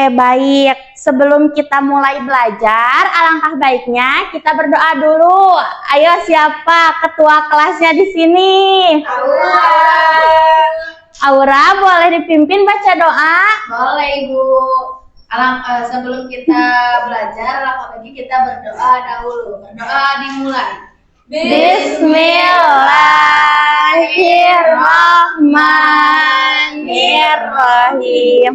baik. Sebelum kita mulai belajar, alangkah baiknya kita berdoa dulu. Ayo, siapa ketua kelasnya di sini? Aura. Aura, boleh dipimpin baca doa? Boleh, Ibu. Sebelum kita belajar, alangkah baiknya kita berdoa dahulu. Berdoa dimulai. Bismillahirrahmanirrahim.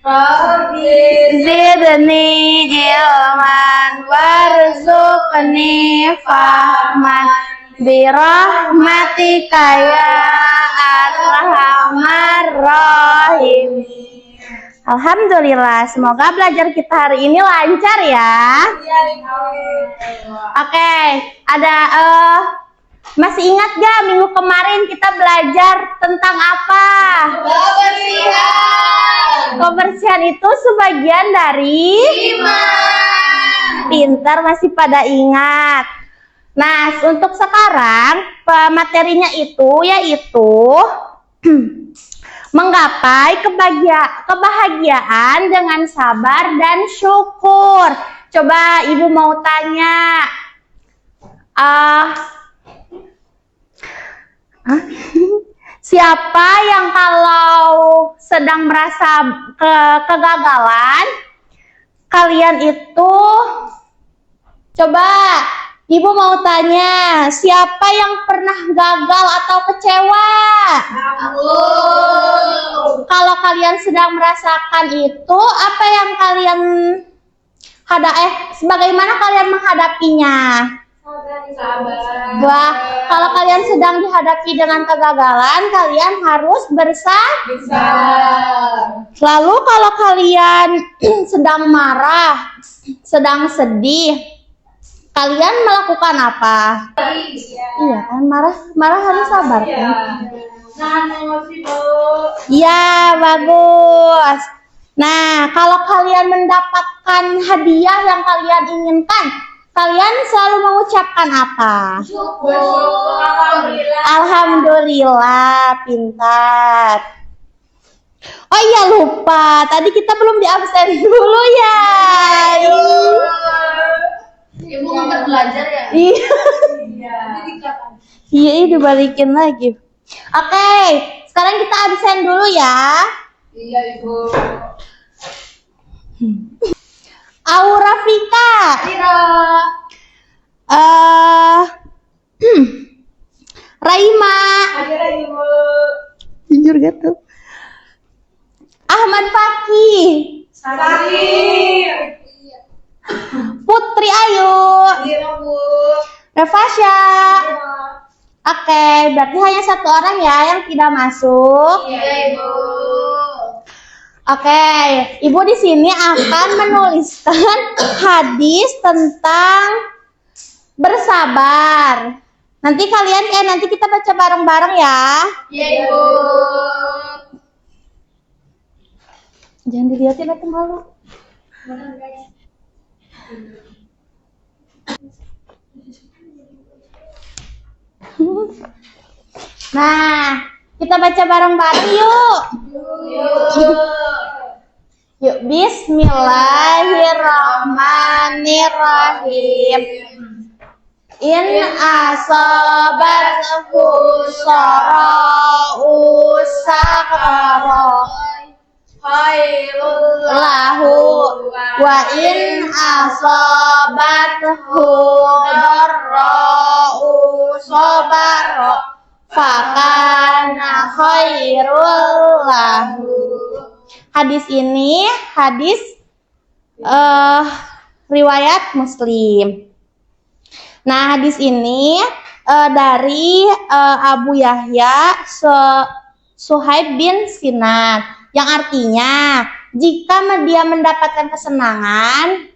Rabbi zidni ilman warzuqni fahman birahmatika ya arhamar rahim. Alhamdulillah, semoga belajar kita hari ini lancar ya. Oke, masih ingat gak minggu kemarin kita belajar tentang apa? Kebersihan. Kebersihan itu sebagian dari Iman. Pintar, masih pada ingat. Nah, untuk sekarang materinya itu yaitu menggapai kebahagiaan dengan sabar dan syukur. Coba Ibu mau tanya, siapa yang kalau sedang merasa kegagalan, kalian itu, coba Ibu mau tanya, siapa yang pernah gagal atau kecewa? Aku. Kalau kalian sedang merasakan itu, apa yang kalian bagaimana kalian menghadapinya? Sabar. Wah, kalau kalian sedang dihadapi dengan kegagalan, kalian harus bersabar. Lalu kalau kalian sedang marah, sedang sedih, kalian melakukan apa? Iya kan, marah harus sabar kan? Ya, bagus. Nah, kalau kalian mendapatkan hadiah yang kalian inginkan, kalian selalu mengucapkan apa? Syukur. Alhamdulillah, pintar. Oh iya, lupa. Tadi kita belum di absen dulu ya. Ibu nggak belajar ya? Iya. Iya, dibalikin lagi. Oke, sekarang kita absen dulu ya. Iya, Ibu. Aura Vika. Raima. Ibu. Jujur gak tuh? Ahmad Fakih. Sakit. Putri Ayu. Bu. Revasya. Oke, berarti hanya satu orang ya yang tidak masuk. Iya, Ibu. Oke, Ibu di sini akan menuliskan hadis tentang bersabar. Nanti kita baca bareng-bareng ya. Iya, Ibu. Jangan dilihatin atau malu. Nah, kita baca bareng-bareng yuk. Yuk, bismillahirrahmanirrahim. In asabathu sara'u sakara Khairul lahu wa in asabathu darra'u sabara fakana khairul lahu. Hadis ini riwayat Muslim. Nah, hadis ini dari Abu Yahya Suhaib bin Sinan, yang artinya jika dia mendapatkan kesenangan,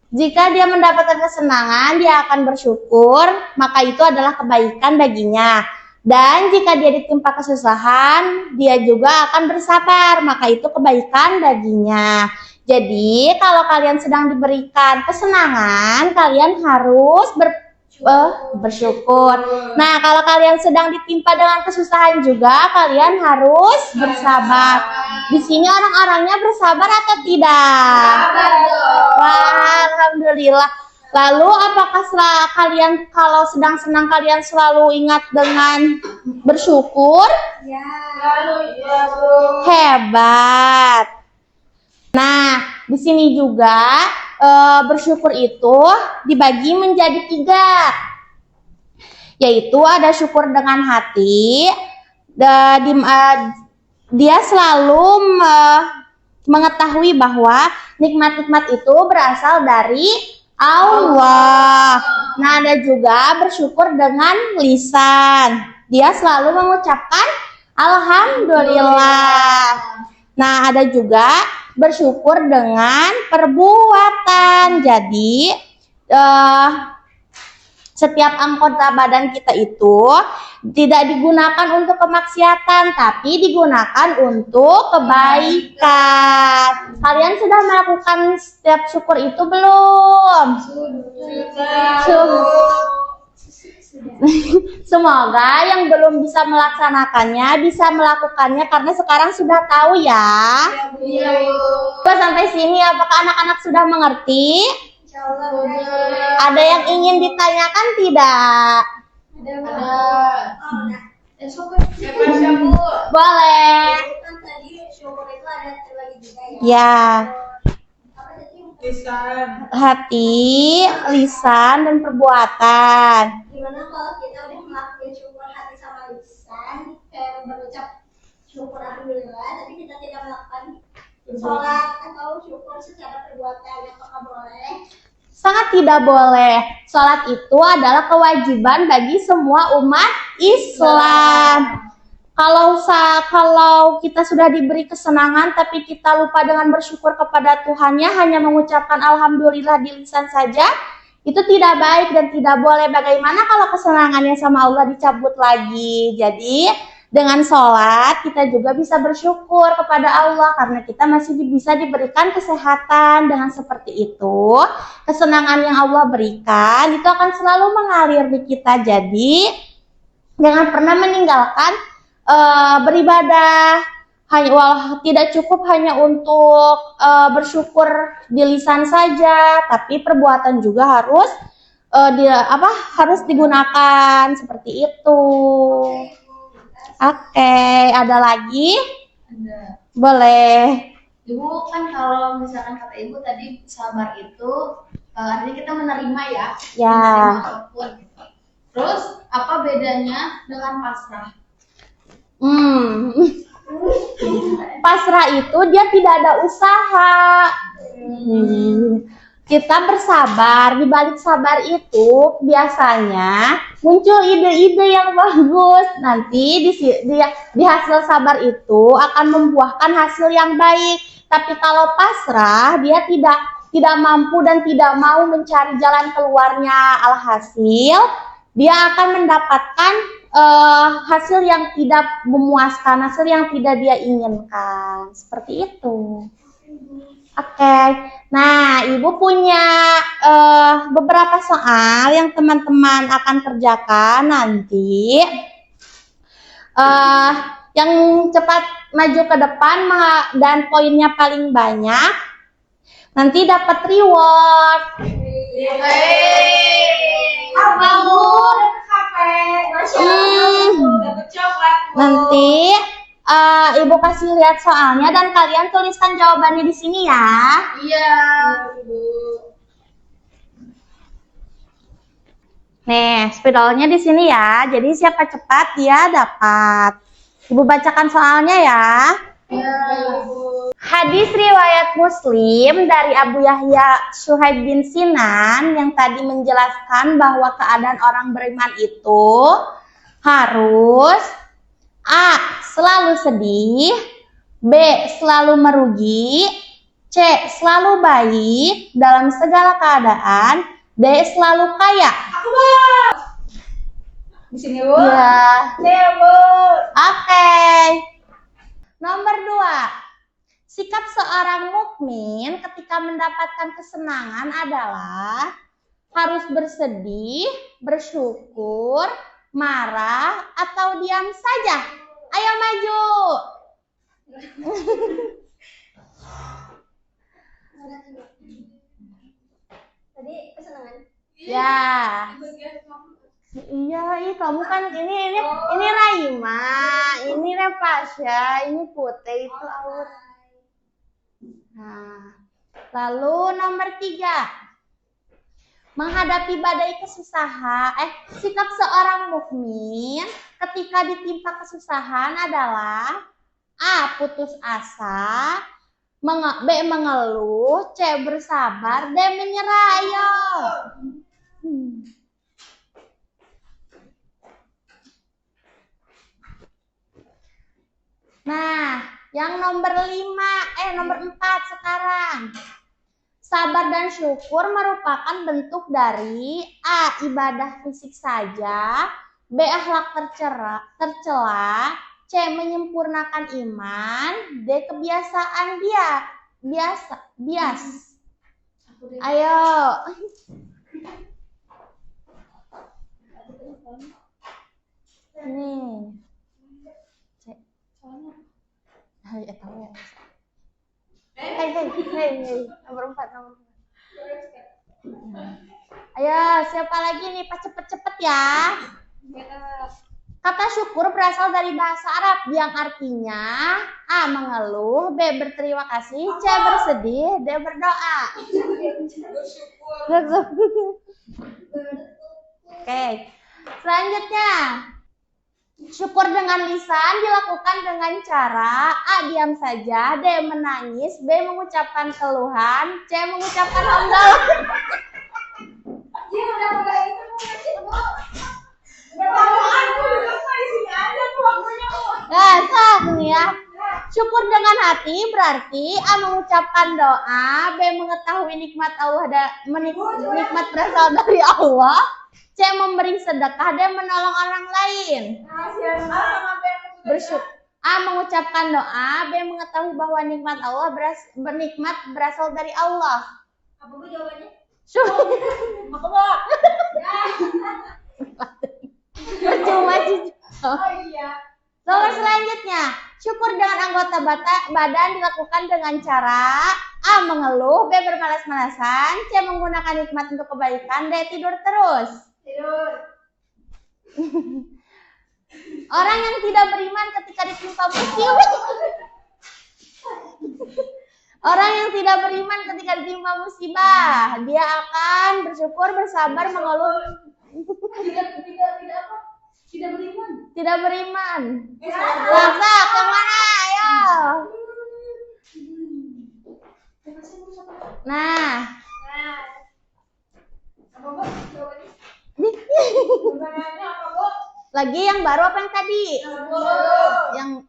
jika dia mendapatkan kesenangan, dia akan bersyukur, maka itu adalah kebaikan baginya. Dan jika dia ditimpa kesusahan, dia juga akan bersabar, maka itu kebaikan baginya. Jadi, kalau kalian sedang diberikan kesenangan, kalian harus bersyukur. Nah, kalau kalian sedang ditimpa dengan kesusahan juga, kalian harus bersabar. Di sini orang-orangnya bersabar atau tidak? Sabar dong. Wah, alhamdulillah. Lalu apakah kalian kalau sedang senang kalian selalu ingat dengan bersyukur? Lalu ya, Bu. Hebat. Nah, di sini juga bersyukur itu dibagi menjadi 3, yaitu ada syukur dengan hati. Dia selalu mengetahui bahwa nikmat-nikmat itu berasal dari Allah. Nah, ada juga bersyukur dengan lisan. Dia selalu mengucapkan alhamdulillah. Nah, ada juga bersyukur dengan perbuatan. Jadi, setiap anggota badan kita itu tidak digunakan untuk kemaksiatan, tapi digunakan untuk kebaikan. Kalian sudah melakukan setiap syukur itu belum? Semoga yang belum bisa melaksanakannya bisa melakukannya karena sekarang sudah tahu ya. Iya, Bu. Sampai sini apakah anak-anak sudah mengerti? Udah. Ada yang ingin ditanyakan tidak? Ada. Siapa, Bu? Boleh. Kan tadi syukur itu ada terbagi juga ya. Ya, Apa tadi? Lisan. hati, lisan, dan perbuatan. Gimana kalau kita udah melakukan syukur hati sama lisan, berucap syukur alhamdulillah, tapi kita tidak melakukan sholat atau syukur secara perbuatan, apakah boleh? Sangat tidak boleh. Sholat itu adalah kewajiban bagi semua umat Islam. Kalau kita sudah diberi kesenangan tapi kita lupa dengan bersyukur kepada Tuhannya, hanya mengucapkan alhamdulillah di lisan saja, itu tidak baik dan tidak boleh. Bagaimana kalau kesenangannya sama Allah dicabut lagi? Jadi dengan sholat kita juga bisa bersyukur kepada Allah karena kita masih bisa diberikan kesehatan. Dengan seperti itu, kesenangan yang Allah berikan itu akan selalu mengalir di kita. Jadi jangan pernah meninggalkan beribadah. Tidak cukup hanya untuk bersyukur di lisan saja, tapi perbuatan juga harus harus digunakan seperti itu. Oke, ada lagi? Ada. Boleh. Ibu kan kalau misalkan kata Ibu tadi sabar itu artinya kita menerima ya. Ya. Menerima apapun. Terus apa bedanya dengan pasrah? Pasrah itu dia tidak ada usaha. Kita bersabar, di balik sabar itu biasanya muncul ide-ide yang bagus. Nanti di hasil sabar itu akan membuahkan hasil yang baik. Tapi kalau pasrah, dia tidak mampu dan tidak mau mencari jalan keluarnya. Alhasil, dia akan mendapatkan hasil yang tidak memuaskan, hasil yang tidak dia inginkan. Seperti itu. Oke. Nah, Ibu punya beberapa soal yang teman-teman akan kerjakan nanti. Yang cepat maju ke depan dan poinnya paling banyak, nanti dapat reward. Nanti Ibu kasih lihat soalnya dan kalian tuliskan jawabannya di sini ya. Iya, Bu. Nih, spidolnya di sini ya. Jadi siapa cepat dia dapat. Ibu bacakan soalnya ya. Iya, Bu. Hadis riwayat Muslim dari Abu Yahya Suhaib bin Sinan yang tadi menjelaskan bahwa keadaan orang beriman itu harus A. Selalu sedih, B. Selalu merugi, C. Selalu baik dalam segala keadaan, D. Selalu kaya. Aku, Bu. Di sini, Bu. Ya. Nih, Bu. Oke. Nomor 2. Sikap seorang mukmin ketika mendapatkan kesenangan adalah Harus bersedih, bersyukur, marah, atau diam saja? Ayo maju. Tadi kesenangan. Ya. Iya, kamu kan ini Raima, ini Repasya, ini Putih, itu Aur. Nah, lalu nomor 3. Menghadapi badai kesusahan, sikap seorang mukmin ketika ditimpa kesusahan adalah A. Putus asa, B. Mengeluh, C. Bersabar, D. Menyerah. Ayo. Nah, yang nomor 4 sekarang. Sabar dan syukur merupakan bentuk dari A. Ibadah fisik saja, B. Akhlak tercela, C. Menyempurnakan iman, D. Kebiasaan bias. Ayo. Nih. Ya tahu ya. Hei, nomor 4. Ayo, siapa lagi nih? Pas cepet-cepet ya. Kata syukur berasal dari bahasa Arab yang artinya A. Mengeluh, B. Berterima kasih, C. Bersedih, D. Berdoa. Oke, selanjutnya. Syukur dengan lisan dilakukan dengan cara A. Diam saja, D. Menangis, B. Mengucapkan keluhan, C. Mengucapkan hamdalah. Nah, nih ya. Syukur dengan hati berarti A. Mengucapkan doa, B. Mengetahui nikmat nikmat berasal dari Allah, C. Memberi sedekah, D. Menolong orang lain. A. Mengucapkan doa, B. Mengetahui bahwa nikmat Allah berasal dari Allah. Apa bu jawabannya? Apa bu? Percuma cucu. Oh iya. Nomor selanjutnya, syukur dengan anggota badan dilakukan dengan cara A. Mengeluh, B. Bermalas-malasan, C. Menggunakan nikmat untuk kebaikan, D. Tidur terus. Orang yang tidak beriman ketika ditimpa musibah. Orang yang tidak beriman ketika ditimpa musibah, dia akan bersyukur, bersabar, mengeluh. Tidak beriman. Laksa, kemana? Ayo. Nah. Lagi yang baru apa yang tadi? Yang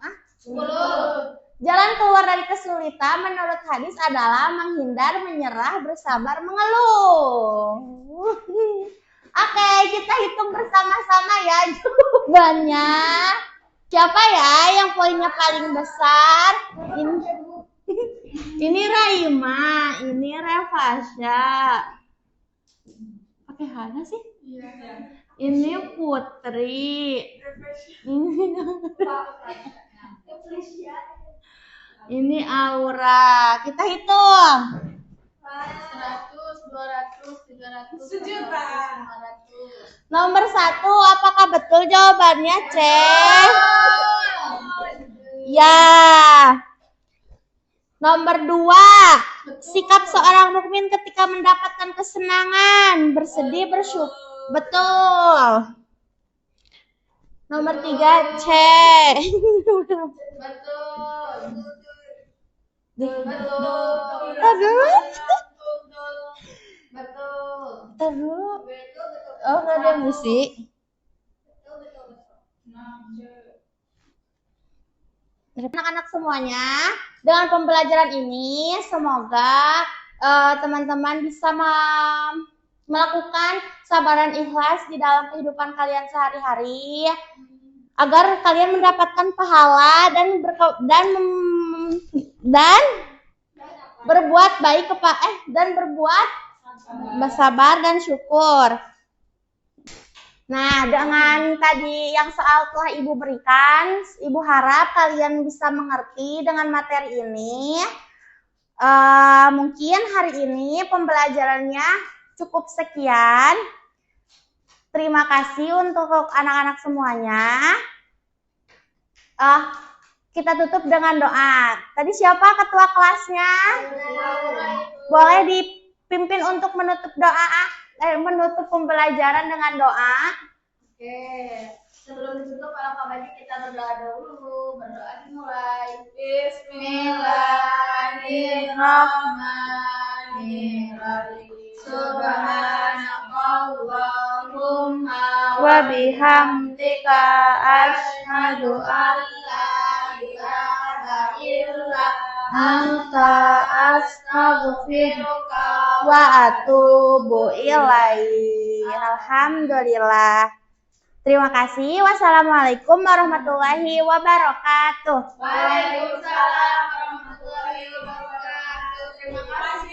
Jalan keluar dari kesulitan menurut hadis adalah menghindar, menyerah, bersabar, mengeluh. Oke, kita hitung bersama-sama ya jawabannya. Siapa ya yang poinnya paling besar? Ini Raima, ini Repasya. Pakai Hana sih? Iya. Ini Putri. Ini Aura. Kita hitung. 100, 200, 300, 1.000.000. 500. Nomor 1, apakah betul jawabannya C? Ya. Nomor 2, sikap seorang mukmin ketika mendapatkan kesenangan, bersedih, bersyukur. Betul. Nomor 3, C. Betul. Aduh. Betul. Aduh. Oh, nggak ada musik. Anak-anak semuanya, dengan pembelajaran ini semoga teman-teman bisa melakukan sabaran ikhlas di dalam kehidupan kalian sehari-hari agar kalian mendapatkan pahala dan berbuat baik dan berbuat bersabar dan syukur. Nah, dengan tadi yang soal telah Ibu berikan, Ibu harap kalian bisa mengerti dengan materi ini. Mungkin hari ini pembelajarannya cukup sekian. Terima kasih untuk anak-anak semuanya. Kita tutup dengan doa. Tadi siapa ketua kelasnya? Boleh dipimpin untuk menutup doa, menutup pembelajaran dengan doa. Oke, sebelum ditutup alangkah baiknya kita berdoa dulu. Berdoa dimulai. Bismillahirrahmanirrahim. Subhanakallahumma Wa bihamdika asyhadu an la ilaha illa anta astaghfiruka wa atubu ilaik. Alhamdulillah. Terima kasih. Wassalamualaikum warahmatullahi wabarakatuh. Waalaikumsalam warahmatullahi wabarakatuh. Terima kasih.